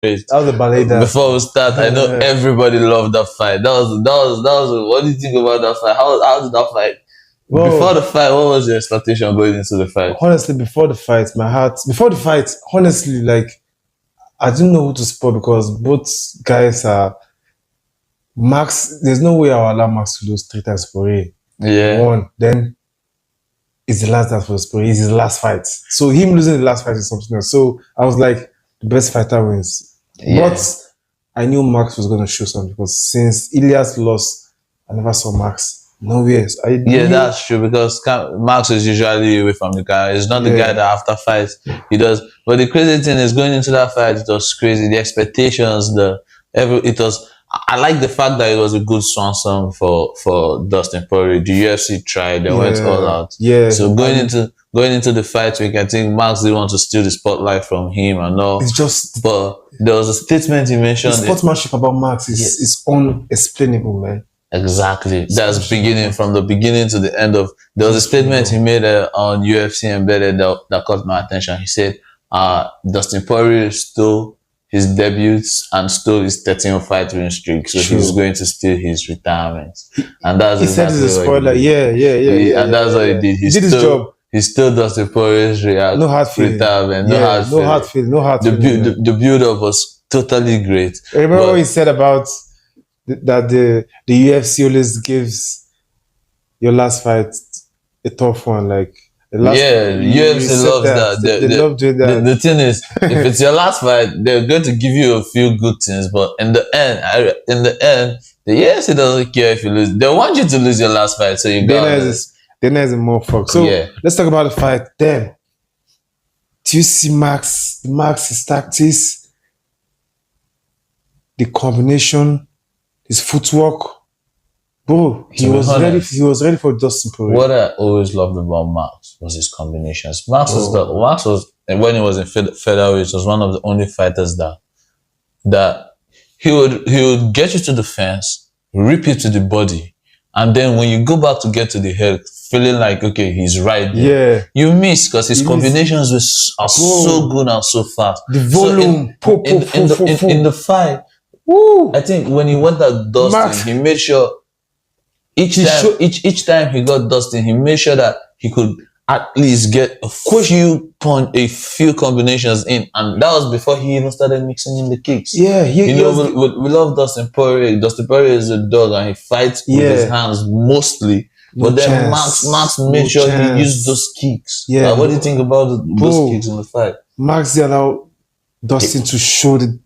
That was the ballet dance. Before we start, I know everybody loved that fight. What do you think about that fight? How did that fight? Well, before the fight, what was your expectation going into the fight? Honestly, before the fight, honestly, like, I didn't know who to support because both guys are Max. There's no way I'll allow Max to lose 3 times for a one. Then it's the last dance for Spore. It's his last fight. So him losing the last fight is something else. So I was like, the best fighter wins. Yeah. But I knew Max was going to show something because since Ilias lost, I never saw Max nowhere. That's true because Max is usually away from the guy. He's not the guy that after fights he does. But the crazy thing is going into that fight, it was crazy. The expectations, I like the fact that it was a good swan song for Dustin Poirier. The UFC tried, they went all out. Yeah. So going into the fight week, I think Max didn't want to steal the spotlight from him and all. It's just, but there was a statement he mentioned. The sportsmanship about Max is unexplainable, man. Exactly. That's from the beginning to the end of. There was a statement he made on UFC Embedded that caught my attention. He said, Dustin Poirier stole his debuts and stole his 13 fight win streak, so he's going to steal his retirement. And that's he said it's a spoiler. And that's what he did. He did his job. He stole Dustin Poirier's retirement. No hard feeling. The build-up was totally great. Remember what he said about that the UFC always gives your last fight a tough one, like. UFC loves that. They love doing that. The thing is, if it's your last fight, they're going to give you a few good things, but in the end, the UFC doesn't care if you lose. They want you to lose your last fight, so you got it. Dana is a motherfucker. So let's talk about the fight. Then, do you see Max's tactics, the combination, his footwork? Bro, he was ready for Dustin Poirier. What I always loved about Max was his combinations. Max was when he was in featherweight, was one of the only fighters that he would get you to the fence, rip you to the body, and then when you go back to get to the head, feeling like okay, he's right there. You miss because his combinations are so good and so fast. The volume, in the fight, I think when he went at Dustin, he made sure. Each time he got Dustin, he made sure that he could at least get a few combinations in, and that was before he even started mixing in the kicks. Yeah, we love Dustin Poirier. Dustin Poirier is a dog, and he fights with his hands mostly. But then Max made sure he used those kicks. Yeah, what do you think about those kicks in the fight? Max allowed Dustin to show the